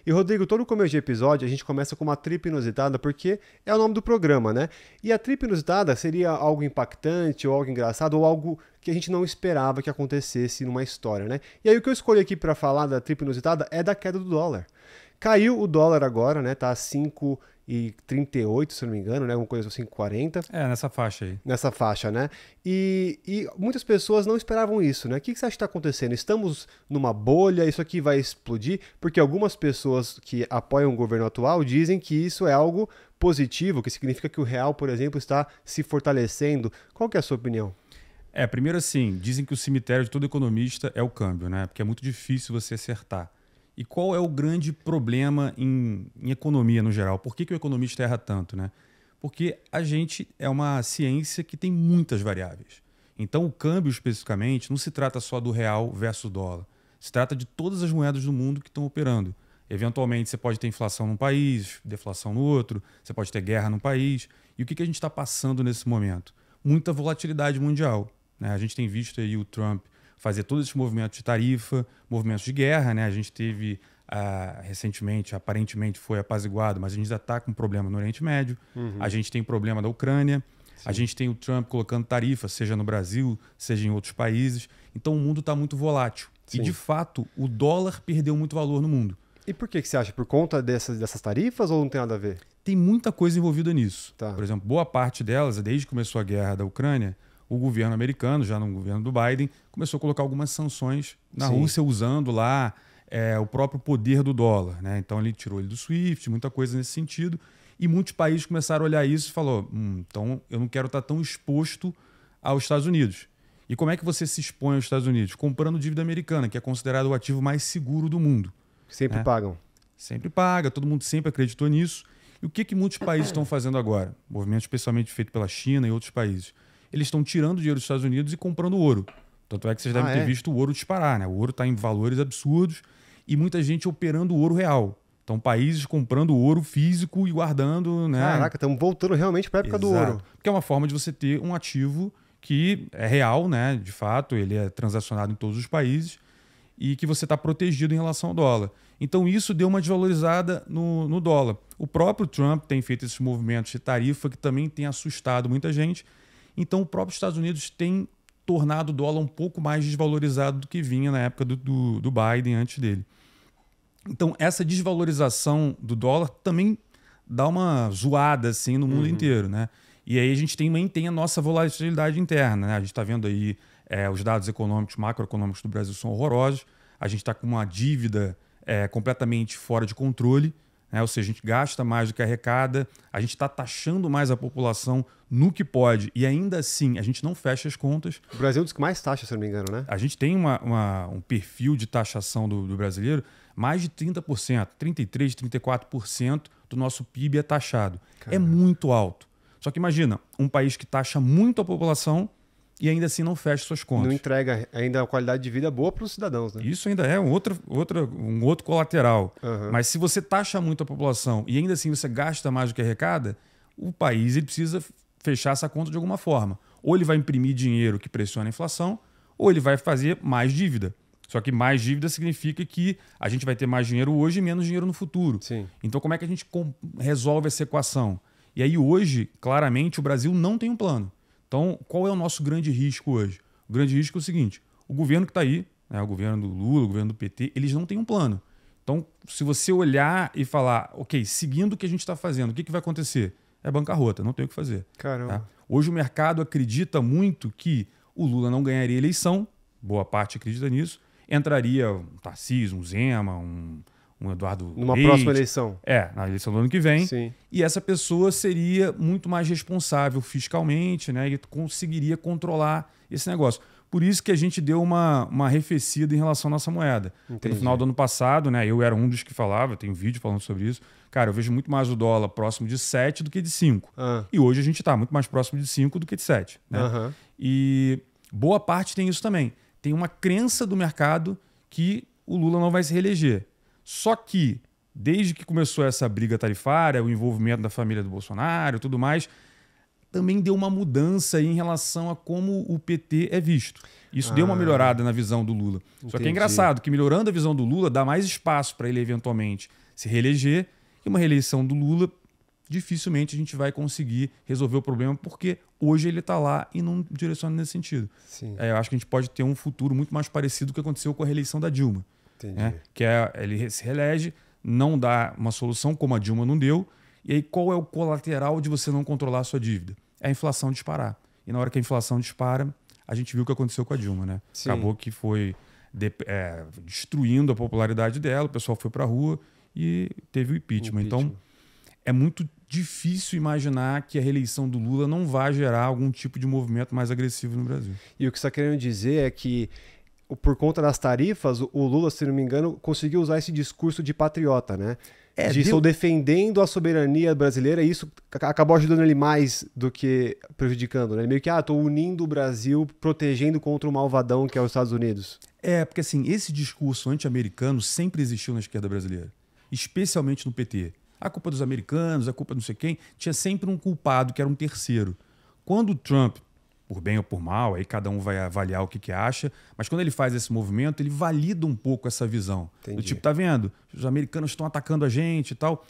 E, Rodrigo, todo começo de episódio a gente começa com uma trip inusitada, porque é o nome do programa, né? E a trip inusitada seria algo impactante, ou algo engraçado, ou algo que a gente não esperava que acontecesse numa história, né? E aí o que eu escolhi aqui para falar da trip inusitada é da queda do dólar. Caiu o dólar agora, né? Tá a 5,38, se eu não me engano, né? Alguma coisa assim, 5,40. Nessa faixa aí. Nessa faixa, né? E muitas pessoas não esperavam isso, né? O que você acha que está acontecendo? Estamos numa bolha, isso aqui vai explodir? Porque algumas pessoas que apoiam o governo atual dizem que isso é algo positivo, que significa que o real, por exemplo, está se fortalecendo. Qual que é a sua opinião? Primeiro assim, dizem que o cemitério de todo economista é o câmbio, né? Porque é muito difícil você acertar. E qual é o grande problema em economia no geral? Por que o economista erra tanto, né? Porque a gente é uma ciência que tem muitas variáveis. Então o câmbio especificamente não se trata só do real versus dólar. Se trata de todas as moedas do mundo que estão operando. Eventualmente você pode ter inflação num país, deflação no outro, você pode ter guerra num país. E o que a gente está passando nesse momento? Muita volatilidade mundial, né? A gente tem visto aí o Trump fazer todos esses movimentos de tarifa, movimentos de guerra, né? A gente teve recentemente, aparentemente foi apaziguado, mas a gente ainda está com problema no Oriente Médio. A gente tem problema da Ucrânia. Sim. A gente tem o Trump colocando tarifas, seja no Brasil, seja em outros países. Então o mundo está muito volátil. Sim. E, de fato, o dólar perdeu muito valor no mundo. E por que você acha? Por conta dessas tarifas ou não tem nada a ver? Tem muita coisa envolvida nisso. Tá. Por exemplo, boa parte delas, desde que começou a guerra da Ucrânia, o governo americano, já no governo do Biden, começou a colocar algumas sanções na Rússia, usando lá o próprio poder do dólar, né? Então ele tirou ele do SWIFT, muita coisa nesse sentido. E muitos países começaram a olhar isso e falou, então eu não quero estar tão exposto aos Estados Unidos. E como é que você se expõe aos Estados Unidos? Comprando dívida americana, que é considerado o ativo mais seguro do mundo. Sempre pagam. Sempre paga, todo mundo sempre acreditou nisso. E o que muitos países estão fazendo agora? Movimento especialmente feito pela China e outros países. Eles estão tirando dinheiro dos Estados Unidos e comprando ouro. Tanto é que vocês devem ter visto o ouro disparar, né? O ouro está em valores absurdos e muita gente operando o ouro real. Então, países comprando ouro físico e guardando, né? Caraca, estamos voltando realmente para a época do ouro. Porque é uma forma de você ter um ativo que é real, né? De fato, ele é transacionado em todos os países e que você está protegido em relação ao dólar. Então, isso deu uma desvalorizada no dólar. O próprio Trump tem feito esses movimentos de tarifa que também tem assustado muita gente. Então, o próprio Estados Unidos tem tornado o dólar um pouco mais desvalorizado do que vinha na época do Biden, antes dele. Então, essa desvalorização do dólar também dá uma zoada assim, no mundo inteiro, né? E aí a gente também tem a nossa volatilidade interna, né? A gente está vendo aí os dados econômicos, macroeconômicos do Brasil são horrorosos. A gente está com uma dívida completamente fora de controle. Ou seja, a gente gasta mais do que arrecada, a gente está taxando mais a população no que pode e ainda assim a gente não fecha as contas. O Brasil é um dos que mais taxa, se eu não me engano, né? A gente tem um perfil de taxação do brasileiro, mais de 30%, 33%, 34% do nosso PIB é taxado. Caramba. É muito alto. Só que imagina, um país que taxa muito a população e ainda assim não fecha suas contas. Não entrega ainda a qualidade de vida boa para os cidadãos, né? Isso ainda é um outro colateral. Uhum. Mas se você taxa muito a população e ainda assim você gasta mais do que arrecada, o país ele precisa fechar essa conta de alguma forma. Ou ele vai imprimir dinheiro que pressiona a inflação, ou ele vai fazer mais dívida. Só que mais dívida significa que a gente vai ter mais dinheiro hoje e menos dinheiro no futuro. Sim. Então como é que a gente resolve essa equação? E aí hoje, claramente, o Brasil não tem um plano. Então, qual é o nosso grande risco hoje? O grande risco é o seguinte, o governo que está aí, né, o governo do Lula, o governo do PT, eles não têm um plano. Então, se você olhar e falar, ok, seguindo o que a gente está fazendo, o que vai acontecer? É bancarrota, não tem o que fazer. Caramba. Tá? Hoje o mercado acredita muito que o Lula não ganharia eleição, boa parte acredita nisso, entraria um Tarcísio, um Zema, um Eduardo Numa Leite, próxima eleição. Na eleição do ano que vem. Sim. E essa pessoa seria muito mais responsável fiscalmente, né? E conseguiria controlar esse negócio. Por isso que a gente deu uma arrefecida em relação à nossa moeda. No final do ano passado, né? Eu era um dos que falava, tem um vídeo falando sobre isso. Cara, eu vejo muito mais o dólar próximo de 7 do que de 5. E hoje a gente está muito mais próximo de 5 do que de 7. Né? E boa parte tem isso também. Tem uma crença do mercado que o Lula não vai se reeleger. Só que, desde que começou essa briga tarifária, o envolvimento da família do Bolsonaro e tudo mais, também deu uma mudança aí em relação a como o PT é visto. Isso deu uma melhorada na visão do Lula. Entendi. Só que é engraçado que melhorando a visão do Lula dá mais espaço para ele eventualmente se reeleger. E uma reeleição do Lula, dificilmente a gente vai conseguir resolver o problema, porque hoje ele está lá e não direciona nesse sentido. Eu acho que a gente pode ter um futuro muito mais parecido do que aconteceu com a reeleição da Dilma. Que ele se reelege, não dá uma solução como a Dilma não deu, e aí qual é o colateral de você não controlar a sua dívida? É a inflação disparar. E na hora que a inflação dispara, a gente viu o que aconteceu com a Dilma, né? Acabou que foi destruindo a popularidade dela, o pessoal foi para a rua e teve o impeachment. Então, é muito difícil imaginar que a reeleição do Lula não vai gerar algum tipo de movimento mais agressivo no Brasil. E o que você está querendo dizer é que, por conta das tarifas, o Lula, se não me engano, conseguiu usar esse discurso de patriota, né? Estou defendendo a soberania brasileira, e isso acabou ajudando ele mais do que prejudicando, né? Ele meio que, estou unindo o Brasil, protegendo contra o malvadão que é os Estados Unidos. Porque assim, esse discurso anti-americano sempre existiu na esquerda brasileira, especialmente no PT. A culpa dos americanos, a culpa de não sei quem, tinha sempre um culpado, que era um terceiro. Quando o Trump, por bem ou por mal, aí cada um vai avaliar o que acha, mas quando ele faz esse movimento, ele valida um pouco essa visão. Do tipo, tá vendo? Os americanos estão atacando a gente e tal.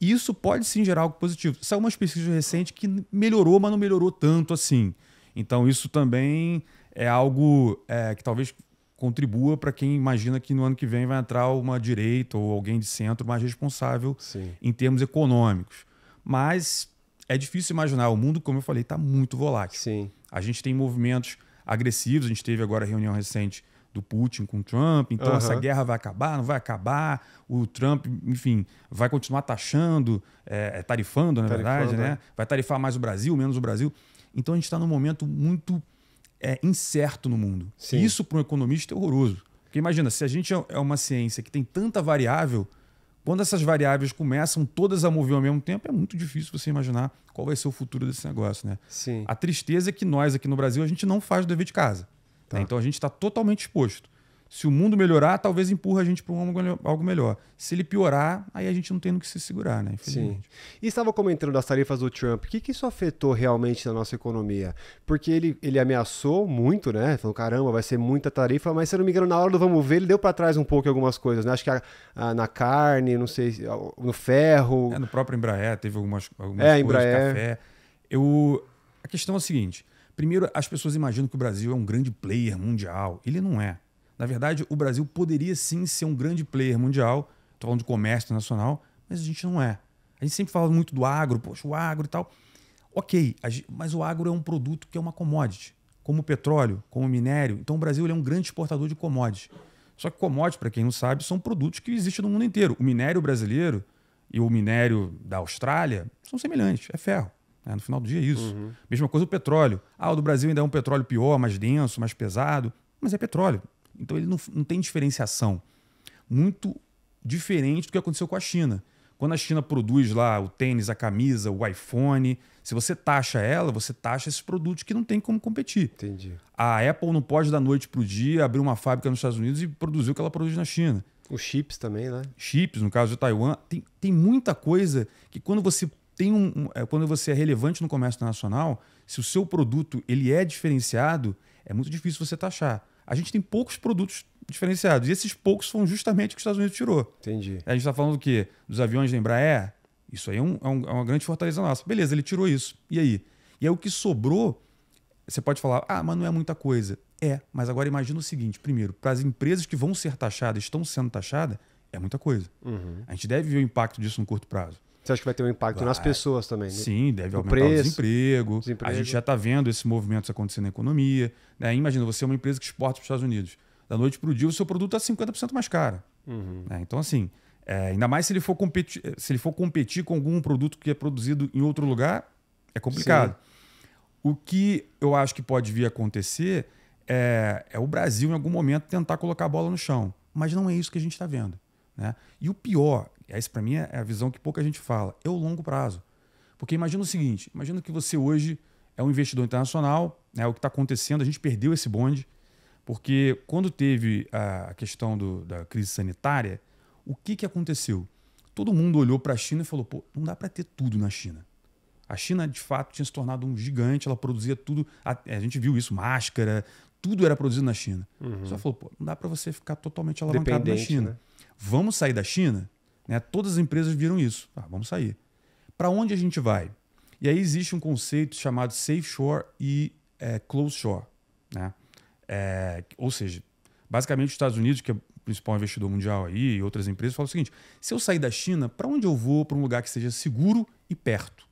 Isso pode sim gerar algo positivo. Saiu umas pesquisas recentes que melhorou, mas não melhorou tanto assim. Então isso também é algo que talvez contribua para quem imagina que no ano que vem vai entrar uma direita ou alguém de centro mais responsável em termos econômicos. Mas é difícil imaginar. O mundo, como eu falei, está muito volátil. A gente tem movimentos agressivos. A gente teve agora a reunião recente do Putin com o Trump. Então essa guerra vai acabar, não vai acabar. O Trump, enfim, vai continuar taxando, tarifando, na verdade, né? Vai tarifar mais o Brasil, menos o Brasil. Então a gente está num momento muito incerto no mundo. Isso para um economista é horroroso. Porque imagina, se a gente é uma ciência que tem tanta variável, quando essas variáveis começam todas a mover ao mesmo tempo, é muito difícil você imaginar qual vai ser o futuro desse negócio, né? A tristeza é que nós aqui no Brasil, a gente não faz o dever de casa. Né? Então a gente está totalmente exposto. Se o mundo melhorar, talvez empurra a gente para algo melhor. Se ele piorar, aí a gente não tem no que se segurar, né? Infelizmente. E estava comentando das tarifas do Trump. O que isso afetou realmente na nossa economia? Porque ele ameaçou muito, né? Falou, caramba, vai ser muita tarifa, mas se eu não me engano, na hora do vamos ver, ele deu para trás um pouco algumas coisas, né? Acho que na carne, não sei, no ferro. No próprio Embraer, teve algumas coisas, Embraer. Café. A questão é a seguinte. Primeiro, as pessoas imaginam que o Brasil é um grande player mundial. Ele não é. Na verdade, o Brasil poderia sim ser um grande player mundial, estou falando de comércio nacional, mas a gente não é. A gente sempre fala muito do agro, poxa, o agro e tal. Ok, mas o agro é um produto que é uma commodity, como o petróleo, como o minério. Então o Brasil é um grande exportador de commodities. Só que commodities, para quem não sabe, são produtos que existem no mundo inteiro. O minério brasileiro e o minério da Austrália são semelhantes, é ferro. No final do dia é isso. Mesma coisa o petróleo. O do Brasil ainda é um petróleo pior, mais denso, mais pesado, mas é petróleo. Então ele não tem diferenciação. Muito diferente do que aconteceu com a China. Quando a China produz lá o tênis, a camisa, o iPhone, se você taxa ela, você taxa esses produtos que não tem como competir. Entendi. A Apple não pode da noite para o dia abrir uma fábrica nos Estados Unidos e produzir o que ela produz na China. Os chips também, né? Chips, no caso de Taiwan. Tem muita coisa que quando você quando você é relevante no comércio internacional, se o seu produto ele é diferenciado, é muito difícil você taxar. A gente tem poucos produtos diferenciados. E esses poucos foram justamente o que os Estados Unidos tirou. Entendi. A gente está falando do quê? Dos aviões da Embraer? Isso aí é uma grande fortaleza nossa. Beleza, ele tirou isso. E aí? E aí o que sobrou, você pode falar, mas não é muita coisa. Mas agora imagina o seguinte. Primeiro, para as empresas que vão ser taxadas, estão sendo taxadas, é muita coisa. A gente deve ver o impacto disso no curto prazo. Você acha que vai ter um impacto nas pessoas também? Né? Sim, deve aumentar o desemprego. A gente já está vendo esses movimentos acontecendo na economia. Né? Imagina, você é uma empresa que exporta para os Estados Unidos. Da noite para o dia, o seu produto está 50% mais caro. Então, assim, ainda mais se ele for competir com algum produto que é produzido em outro lugar, é complicado. O que eu acho que pode vir a acontecer é o Brasil, em algum momento, tentar colocar a bola no chão. Mas não é isso que a gente está vendo. Né? E o pior, essa para mim é a visão que pouca gente fala, é o longo prazo. Porque imagina o seguinte, imagina que você hoje é um investidor internacional, né, o que está acontecendo, a gente perdeu esse bonde, porque quando teve a questão da crise sanitária, o que aconteceu? Todo mundo olhou para a China e falou, não dá para ter tudo na China. A China, de fato, tinha se tornado um gigante, ela produzia tudo, a gente viu isso, máscara, tudo era produzido na China. Só falou, não dá para você ficar totalmente alavancado na China. Né? Vamos sair da China? né? Todas as empresas viram isso. Vamos sair. Para onde a gente vai? E aí existe um conceito chamado Safe Shore e Close Shore, né? Ou seja, basicamente os Estados Unidos, que é o principal investidor mundial aí, e outras empresas, falam o seguinte: se eu sair da China, para onde eu vou? Para um lugar que seja seguro e perto.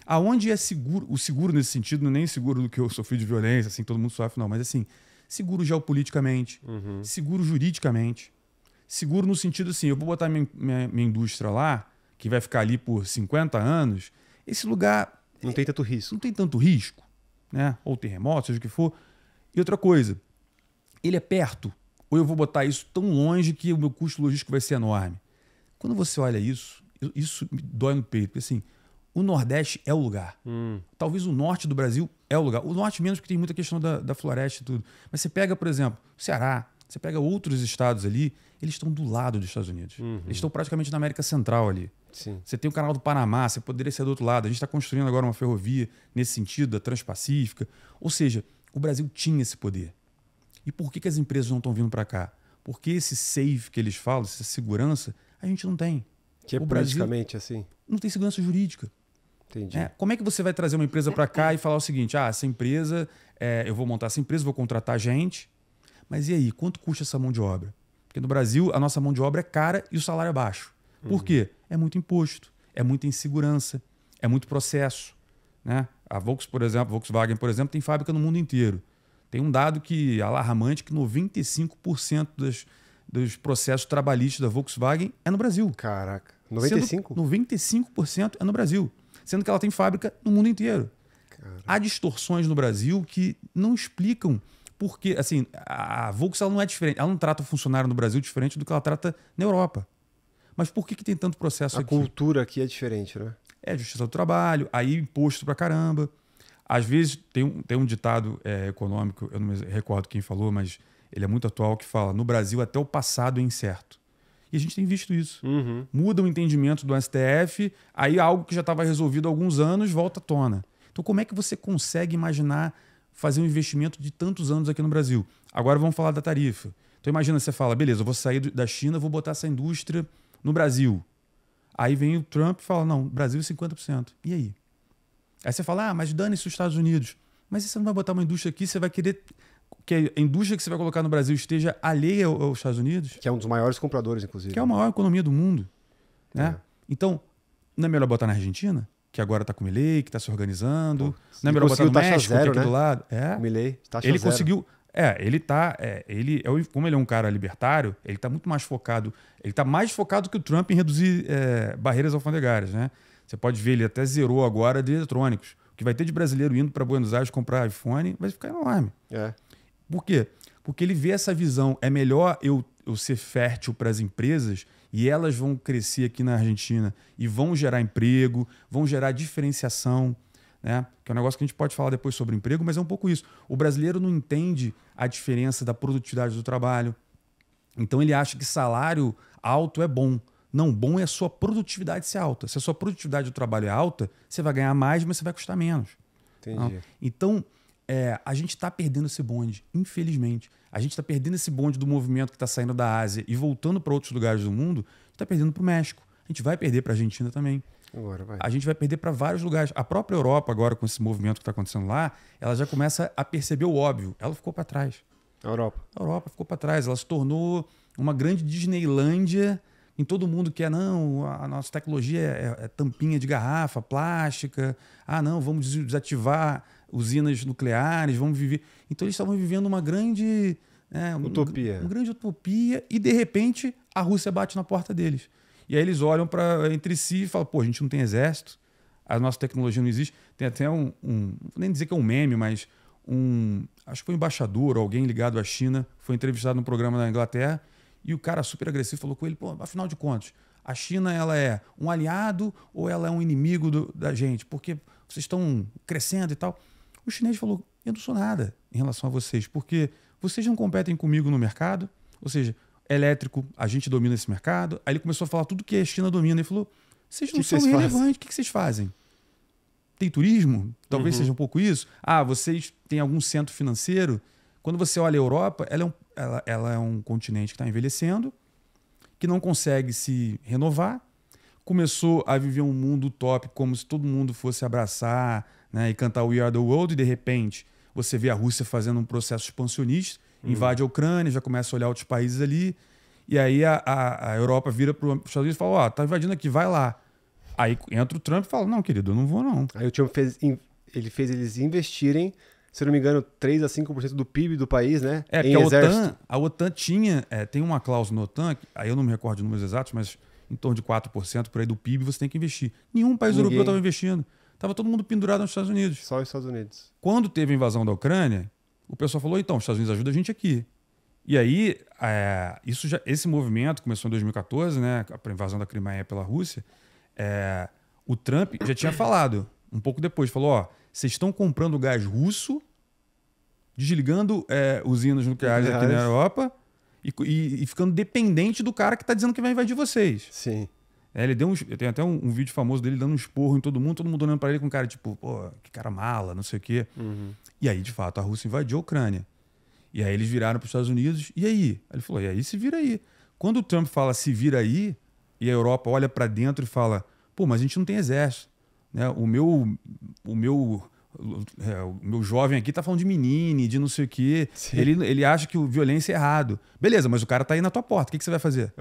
Aonde é seguro? O seguro nesse sentido não é nem seguro do que eu sofri de violência, assim, todo mundo sofre, não. Mas assim, seguro geopoliticamente, seguro juridicamente, seguro no sentido assim, eu vou botar minha indústria lá, que vai ficar ali por 50 anos, esse lugar... Não tem tanto risco. Não tem tanto risco, né? Ou terremoto, seja o que for. E outra coisa, ele é perto, ou eu vou botar isso tão longe que o meu custo logístico vai ser enorme. Quando você olha isso, isso me dói no peito, porque assim, o Nordeste é o lugar. Talvez o Norte do Brasil é o lugar. O Norte menos, porque tem muita questão da floresta e tudo. Mas você pega, por exemplo, o Ceará, você pega outros estados ali, eles estão do lado dos Estados Unidos. Eles estão praticamente na América Central ali. Sim. Você tem o canal do Panamá, você poderia ser do outro lado. A gente está construindo agora uma ferrovia nesse sentido, da Transpacífica. Ou seja, o Brasil tinha esse poder. E por que as empresas não estão vindo para cá? Porque esse safe que eles falam, essa segurança, a gente não tem. Que é politicamente assim? Não tem segurança jurídica. Entendi. Como é que você vai trazer uma empresa para cá e falar o seguinte: essa empresa, eu vou montar essa empresa, vou contratar gente, mas e aí, quanto custa essa mão de obra? Porque no Brasil, a nossa mão de obra é cara e o salário é baixo. Por quê? É muito imposto, é muita insegurança, é muito processo, né? A Volkswagen, por exemplo, tem fábrica no mundo inteiro. Tem um dado que alarmante que 95% dos processos trabalhistas da Volkswagen é no Brasil. Caraca, 95%? 95% é no Brasil. Sendo que ela tem fábrica no mundo inteiro. Caraca. Há distorções no Brasil que não explicam porque, assim, a Volkswagen não é diferente. Ela não trata o funcionário no Brasil diferente do que ela trata na Europa. Mas por que tem tanto processo aqui? A cultura aqui é diferente, né? É justiça do trabalho, aí imposto pra caramba. Às vezes tem um ditado econômico, eu não me recordo quem falou, mas ele é muito atual, que fala: no Brasil até o passado é incerto. E a gente tem visto isso. Muda o entendimento do STF, aí algo que já estava resolvido há alguns anos volta à tona. Então como é que você consegue imaginar fazer um investimento de tantos anos aqui no Brasil? Agora vamos falar da tarifa. Então imagina, você fala: beleza, eu vou sair da China, vou botar essa indústria no Brasil. Aí vem o Trump e fala: não, Brasil é 50%. E aí? Aí você fala: mas dane-se os Estados Unidos. Mas você não vai botar uma indústria aqui, você vai querer que a indústria que você vai colocar no Brasil esteja alheia aos Estados Unidos? Que é um dos maiores compradores, inclusive. Que é a maior economia do mundo. Né? Então, não é melhor botar na Argentina, que agora está com o Milei, que está se organizando? Não é melhor botar no México, zero, que é aqui do lado? O Milei, taxa ele zero. Conseguiu... como ele é um cara libertário, ele está muito mais focado. Ele está mais focado que o Trump em reduzir barreiras alfandegárias, né? Você pode ver, ele até zerou agora de eletrônicos. O que vai ter de brasileiro indo para Buenos Aires comprar iPhone vai ficar enorme. Por quê? Porque ele vê essa visão. É melhor eu ser fértil para as empresas e elas vão crescer aqui na Argentina e vão gerar emprego, vão gerar diferenciação, né? Que é um negócio que a gente pode falar depois sobre emprego, mas é um pouco isso. O brasileiro não entende a diferença da produtividade do trabalho. Então ele acha que salário alto é bom. Não, bom é a sua produtividade ser alta. Se a sua produtividade do trabalho é alta, você vai ganhar mais, mas você vai custar menos. Entendi. Então, a gente está perdendo esse bonde, infelizmente. A gente está perdendo esse bonde do movimento que está saindo da Ásia e voltando para outros lugares do mundo, está perdendo para o México. A gente vai perder para a Argentina também. Agora vai. A gente vai perder para vários lugares. A própria Europa, agora, com esse movimento que está acontecendo lá, ela já começa a perceber o óbvio. Ela ficou para trás. A Europa Ficou para trás. Ela se tornou uma grande Disneylândia em todo mundo que não, a nossa tecnologia é tampinha de garrafa, plástica. Não, vamos desativar usinas nucleares, vamos viver... Então eles estavam vivendo uma grande... utopia. Uma grande utopia e, de repente, a Rússia bate na porta deles. E aí eles olham entre si e falam: pô, a gente não tem exército, a nossa tecnologia não existe. Tem até não vou nem dizer que é um meme, mas acho que foi um embaixador ou alguém ligado à China, foi entrevistado num programa na Inglaterra, e o cara super agressivo falou com ele: pô, afinal de contas, a China, ela é um aliado ou ela é um inimigo da gente? Porque vocês estão crescendo e tal. O chinês falou: eu não sou nada em relação a vocês, porque vocês não competem comigo no mercado, ou seja, elétrico, a gente domina esse mercado. Aí ele começou a falar tudo que a China domina. Ele falou: vocês não são relevantes, o que vocês fazem? Tem turismo? Talvez seja um pouco isso. Vocês têm algum centro financeiro? Quando você olha a Europa, ela é um continente que está envelhecendo que não consegue se renovar, começou a viver um mundo utópico, como se todo mundo fosse abraçar, né, e cantar We Are the World, e de repente você vê a Rússia fazendo um processo expansionista, invade a Ucrânia, já começa a olhar outros países ali, e aí a Europa vira para os Estados Unidos e fala, ó, tá invadindo aqui, vai lá. Aí entra o Trump e fala, não, querido, eu não vou não. Aí o Trump fez eles investirem, se não me engano, 3 a 5% do PIB do país, né? É, em porque exército. a OTAN tinha, tem uma cláusula na OTAN, aí eu não me recordo de números exatos, mas em torno de 4% por aí do PIB você tem que investir. Nenhum país europeu estava investindo. Estava todo mundo pendurado nos Estados Unidos. Só os Estados Unidos. Quando teve a invasão da Ucrânia, o pessoal falou, então, os Estados Unidos ajuda a gente aqui. E aí, esse movimento começou em 2014, né, a invasão da Crimeia pela Rússia. O Trump já tinha falado, um pouco depois, falou, ó, vocês estão comprando gás russo, desligando usinas nucleares aqui na Europa e ficando dependente do cara que está dizendo que vai invadir vocês. Sim. Ele tem até um vídeo famoso dele dando um esporro em todo mundo olhando para ele com cara tipo, pô, que cara mala, não sei o quê. E aí, de fato, a Rússia invadiu a Ucrânia. E aí eles viraram para os Estados Unidos, e aí? Aí ele falou, e aí se vira aí. Quando o Trump fala se vira aí, e a Europa olha para dentro e fala, pô, mas a gente não tem exército. Né? O meu jovem aqui tá falando de menine, de não sei o quê. Ele acha que violência é errado. Beleza, mas o cara tá aí na tua porta, o que você vai fazer?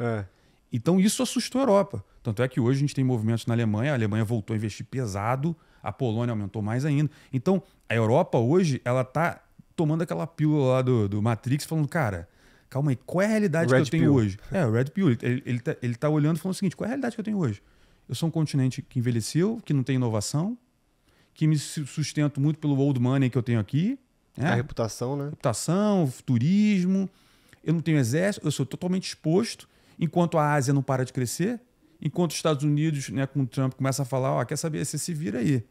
Então isso assustou a Europa. Tanto é que hoje a gente tem movimentos na Alemanha, a Alemanha voltou a investir pesado, a Polônia aumentou mais ainda. Então a Europa hoje, ela tá tomando aquela pílula lá do Matrix, falando, cara, calma aí, qual é a realidade que eu tenho hoje? O Red Pill, ele tá olhando e falando o seguinte, qual é a realidade que eu tenho hoje? Eu sou um continente que envelheceu, que não tem inovação, que me sustento muito pelo old money que eu tenho aqui. Né? A reputação, né? Reputação, turismo. Eu não tenho exército, eu sou totalmente exposto, enquanto a Ásia não para de crescer, enquanto os Estados Unidos, né, com o Trump, começa a falar, ó, quer saber, você se vira aí.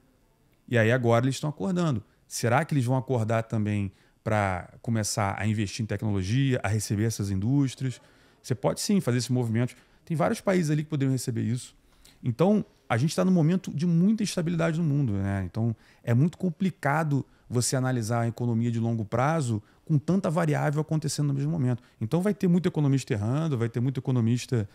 E aí agora eles estão acordando. Será que eles vão acordar também para começar a investir em tecnologia, a receber essas indústrias? Você pode sim fazer esse movimento. Tem vários países ali que poderiam receber isso. Então, a gente está num momento de muita instabilidade no mundo, né? Então, é muito complicado você analisar a economia de longo prazo com tanta variável acontecendo no mesmo momento. Então, vai ter muito economista errando, vai ter muito economista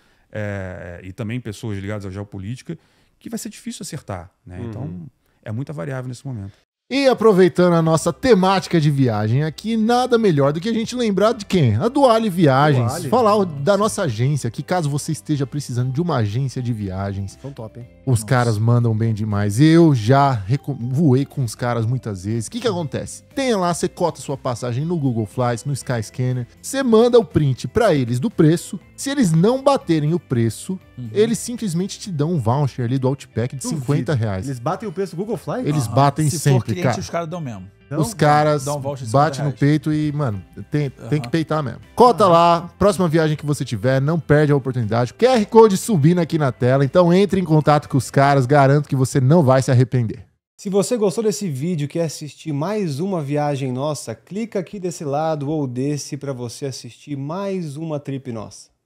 e também pessoas ligadas à geopolítica que vai ser difícil acertar, né? Então, é muita variável nesse momento. E aproveitando a nossa temática de viagem aqui, nada melhor do que a gente lembrar de quem? A Duale Viagens. Duale. Falar da nossa agência, que caso você esteja precisando de uma agência de viagens, São top, hein? os caras mandam bem demais. Eu já voei com os caras muitas vezes. O que acontece? Tem lá, você cota sua passagem no Google Flights, no Skyscanner, você manda o print pra eles do preço. Se eles não baterem o preço, eles simplesmente te dão um voucher ali do Outback de R$50. Eles batem o preço do Google Fly? Eles batem Se for sempre, cliente, cara. os caras dão mesmo. Os caras dá um voucher de batem no R$50. peito e, mano, tem que peitar mesmo. Cota lá, próxima viagem que você tiver, não perde a oportunidade. QR Code subindo aqui na tela, então entre em contato com os caras, garanto que você não vai se arrepender. Se você gostou desse vídeo e quer assistir mais uma viagem nossa, clica aqui desse lado ou desse para você assistir mais uma trip nossa.